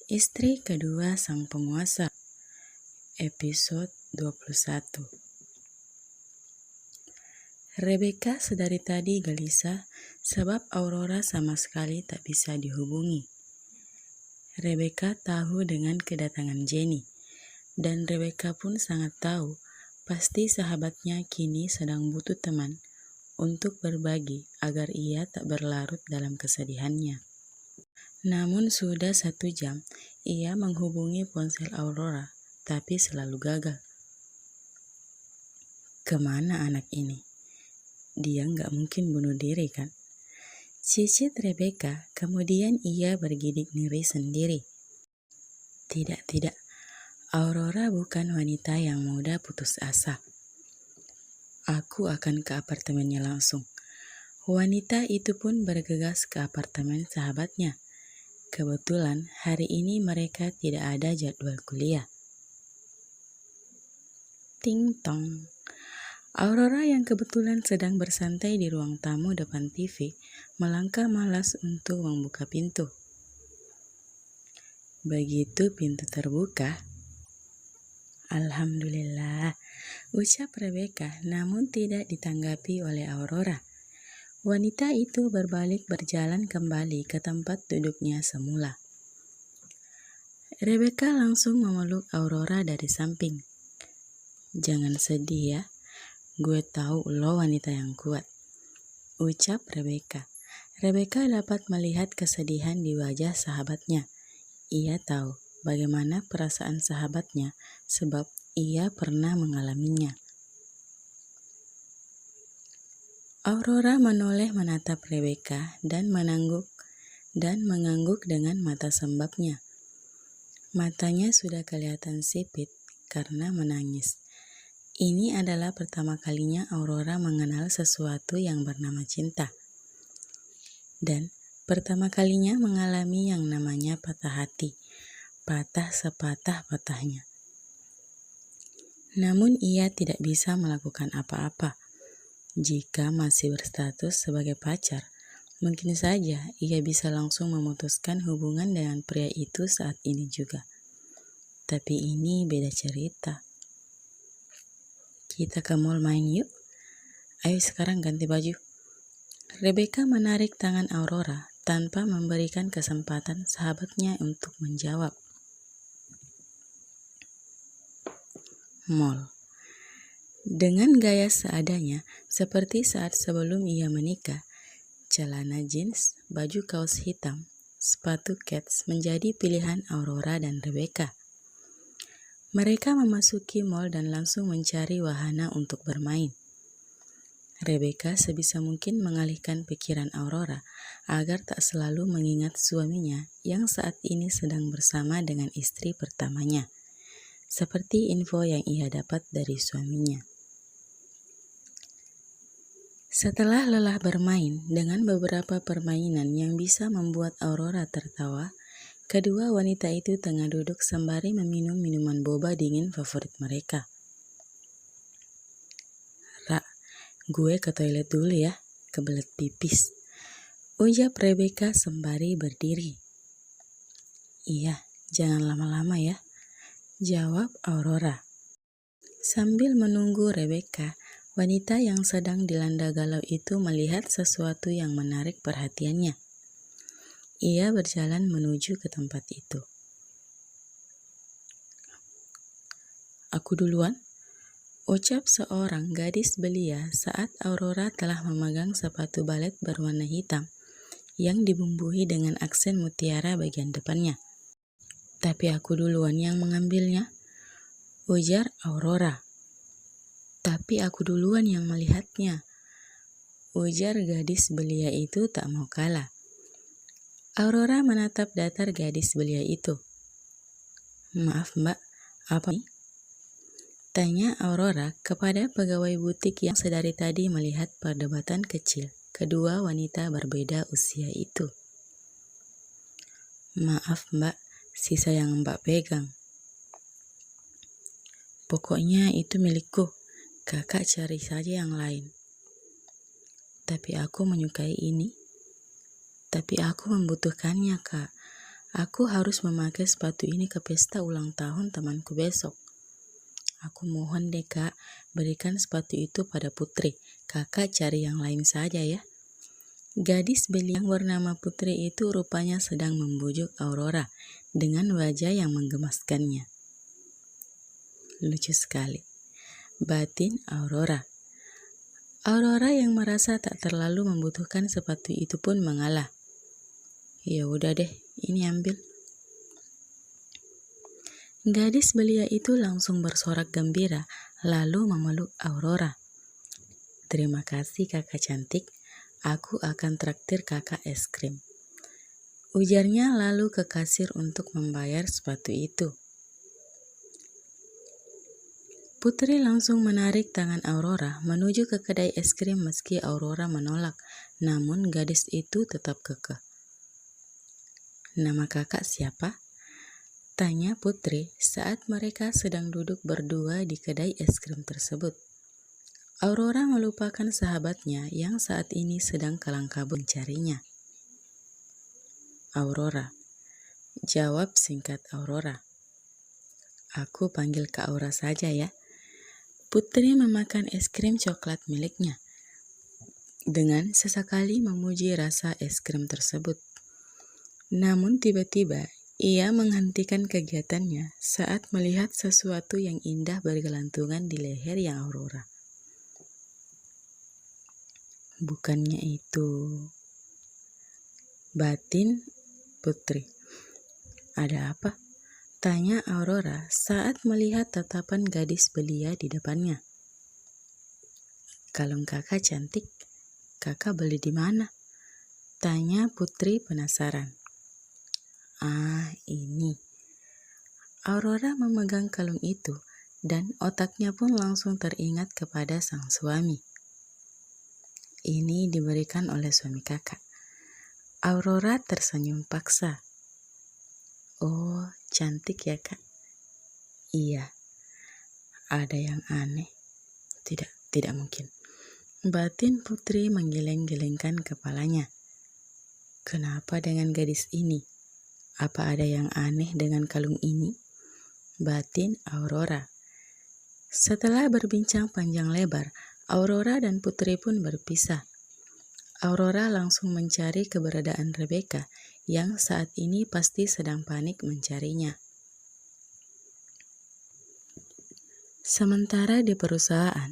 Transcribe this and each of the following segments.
Istri kedua sang penguasa, episode 21. Rebecca sedari tadi gelisah sebab Aurora sama sekali tak bisa dihubungi. Rebecca tahu dengan kedatangan Jenny, dan Rebecca pun sangat tahu pasti sahabatnya kini sedang butuh teman untuk berbagi agar ia tak berlarut dalam kesedihannya. Namun sudah 1 jam ia menghubungi ponsel Aurora, tapi selalu gagal. Kemana anak ini? Dia nggak mungkin bunuh diri kan? Cicit Rebecca, kemudian ia bergidik ngeri sendiri. Tidak, Aurora bukan wanita yang mudah putus asa. Aku akan ke apartemennya langsung. Wanita itu pun bergegas ke apartemen sahabatnya. Kebetulan hari ini mereka tidak ada jadwal kuliah. Ting tong. Aurora yang kebetulan sedang bersantai di ruang tamu depan TV melangkah malas untuk membuka pintu. Begitu pintu terbuka, "Alhamdulillah," ucap Rebecca, namun tidak ditanggapi oleh Aurora. Wanita itu berbalik berjalan kembali ke tempat duduknya semula. Rebecca langsung memeluk Aurora dari samping. "Jangan sedih ya, gue tahu lo wanita yang kuat," ucap Rebecca. Rebecca dapat melihat kesedihan di wajah sahabatnya. Ia tahu bagaimana perasaan sahabatnya sebab ia pernah mengalaminya. Aurora menoleh menatap Rebecca dan mengangguk dengan mata sembabnya. Matanya sudah kelihatan sipit karena menangis. Ini adalah pertama kalinya Aurora mengenal sesuatu yang bernama cinta. Dan pertama kalinya mengalami yang namanya patah hati, patah sepatah-patahnya. Namun ia tidak bisa melakukan apa-apa. Jika masih berstatus sebagai pacar, mungkin saja ia bisa langsung memutuskan hubungan dengan pria itu saat ini juga. Tapi ini beda cerita. "Kita ke mall main yuk. Ayo sekarang ganti baju." Rebecca menarik tangan Aurora tanpa memberikan kesempatan sahabatnya untuk menjawab. Mall. Dengan gaya seadanya, seperti saat sebelum ia menikah, celana jeans, baju kaos hitam, sepatu kets menjadi pilihan Aurora dan Rebecca. Mereka memasuki mall dan langsung mencari wahana untuk bermain. Rebecca sebisa mungkin mengalihkan pikiran Aurora agar tak selalu mengingat suaminya yang saat ini sedang bersama dengan istri pertamanya, seperti info yang ia dapat dari suaminya. Setelah lelah bermain dengan beberapa permainan yang bisa membuat Aurora tertawa, kedua wanita itu tengah duduk sembari meminum minuman boba dingin favorit mereka. "Ra, gue ke toilet dulu ya, kebelet pipis," ucap Rebecca sembari berdiri. "Iya, jangan lama-lama ya," jawab Aurora. Sambil menunggu Rebecca, wanita yang sedang dilanda galau itu melihat sesuatu yang menarik perhatiannya. Ia berjalan menuju ke tempat itu. "Aku duluan," ucap seorang gadis belia saat Aurora telah memegang sepatu balet berwarna hitam yang dibumbui dengan aksen mutiara bagian depannya. "Tapi aku duluan yang mengambilnya," ujar Aurora. "Tapi aku duluan yang melihatnya," ujar gadis belia itu tak mau kalah. Aurora menatap datar gadis belia itu. "Maaf mbak, apa nih?" tanya Aurora kepada pegawai butik yang sedari tadi melihat perdebatan kecil kedua wanita berbeda usia itu. "Maaf mbak, sisa yang mbak pegang." "Pokoknya itu milikku, kakak cari saja yang lain." "Tapi aku menyukai ini." "Tapi aku membutuhkannya kak, Aku harus memakai sepatu ini ke pesta ulang tahun temanku besok. Aku mohon deh kak, berikan sepatu itu pada Putri. Kakak cari yang lain saja ya. Gadis belia yang bernama Putri itu rupanya sedang membujuk Aurora dengan wajah yang menggemaskannya. Lucu sekali. Batin Aurora. Aurora yang merasa tak terlalu membutuhkan sepatu itu pun mengalah. Ya udah deh, ini ambil. Gadis belia itu langsung bersorak gembira, lalu memeluk Aurora. Terima kasih kakak cantik, aku akan traktir kakak es krim. Ujarnya lalu ke kasir untuk membayar sepatu itu. Putri langsung menarik tangan Aurora menuju ke kedai es krim meski Aurora menolak, namun gadis itu tetap kekeh. Nama kakak siapa? Tanya Putri saat mereka sedang duduk berdua di kedai es krim tersebut. Aurora melupakan sahabatnya yang saat ini sedang kalang kabut mencarinya. Aurora. Jawab singkat Aurora. Aku panggil Kak Aura saja ya. Putri memakan es krim coklat miliknya dengan sesekali memuji rasa es krim tersebut. Namun tiba-tiba ia menghentikan kegiatannya saat melihat sesuatu yang indah bergelantungan di leher yang Aurora. Bukannya itu batin Putri. Ada apa? Tanya Aurora saat melihat tatapan gadis belia di depannya. Kalung kakak cantik, kakak beli di mana? Tanya Putri penasaran. Ah, ini. Aurora memegang kalung itu dan otaknya pun langsung teringat kepada sang suami. Ini diberikan oleh suami kakak. Aurora tersenyum paksa. Oh, cantik ya kak? Iya. Ada yang aneh? Tidak mungkin. Batin Putri menggeleng-gelengkan kepalanya. Kenapa dengan gadis ini? Apa ada yang aneh dengan kalung ini? Batin Aurora. Setelah berbincang panjang lebar, Aurora dan Putri pun berpisah. Aurora langsung mencari keberadaan Rebecca yang saat ini pasti sedang panik mencarinya. Sementara di perusahaan,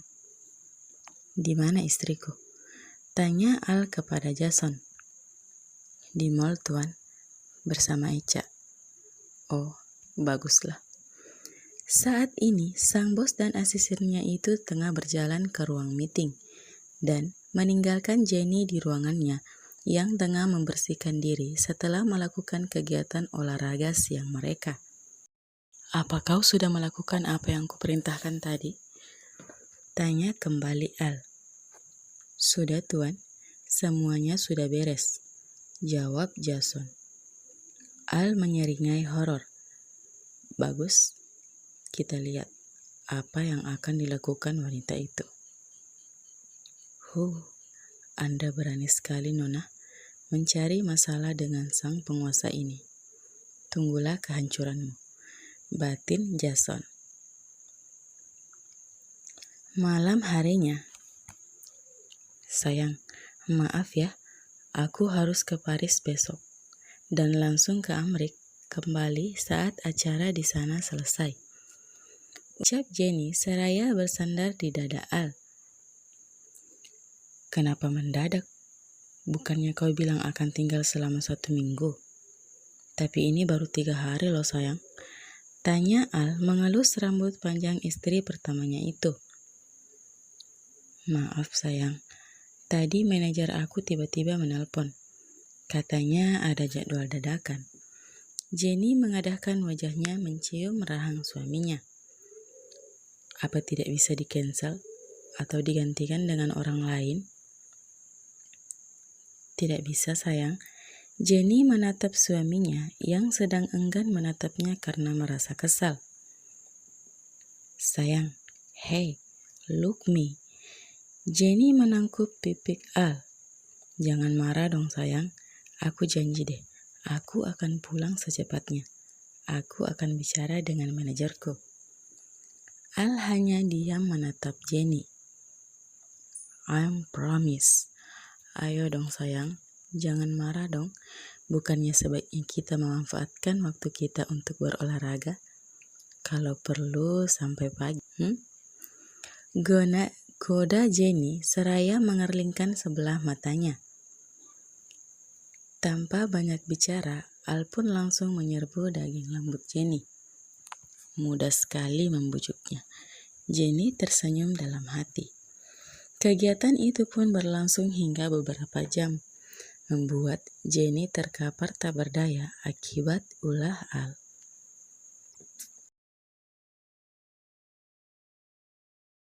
di mana istriku? Tanya Al kepada Jason. Di mall tuan, bersama Eca. Oh, baguslah. Saat ini, sang bos dan asistennya itu tengah berjalan ke ruang meeting dan meninggalkan Jenny di ruangannya yang tengah membersihkan diri setelah melakukan kegiatan olahraga siang mereka. Apa kau sudah melakukan apa yang kuperintahkan tadi? Tanya kembali Al. Sudah tuan, semuanya sudah beres. Jawab Jason. Al menyeringai horor. Bagus, kita lihat apa yang akan dilakukan wanita itu. Anda berani sekali Nona mencari masalah dengan sang penguasa ini. Tunggulah kehancuranmu. Batin Jason. Malam harinya. Sayang, maaf ya, aku harus ke Paris besok dan langsung ke Amrik kembali saat acara di sana selesai. Ucap Jenny seraya bersandar di dada Al. Kenapa mendadak? Bukannya kau bilang akan tinggal selama 1 minggu? Tapi ini baru 3 hari loh sayang. Tanya Al mengelus rambut panjang istri pertamanya itu. Maaf sayang, tadi manajer aku tiba-tiba menelpon. Katanya ada jadwal dadakan. Jenny mengadahkan wajahnya mencium rahang suaminya. Apa tidak bisa di-cancel atau digantikan dengan orang lain? Tidak bisa sayang. Jenny menatap suaminya yang sedang enggan menatapnya karena merasa kesal. Sayang, hey, look me. Jenny menangkup pipik Al. Jangan marah dong sayang, aku janji deh, Aku akan pulang secepatnya. Aku akan bicara dengan manajerku. Al hanya diam menatap Jenny. I promise. Ayo dong sayang, jangan marah dong. Bukannya sebaiknya kita memanfaatkan waktu kita untuk berolahraga? Kalau perlu sampai pagi. Goda Jenny seraya mengerlingkan sebelah matanya. Tanpa banyak bicara, Al pun langsung menyerbu daging lembut Jenny. Mudah sekali membujuknya. Jenny tersenyum dalam hati. Kegiatan itu pun berlangsung hingga beberapa jam, membuat Jenny terkapar tak berdaya akibat ulah Al.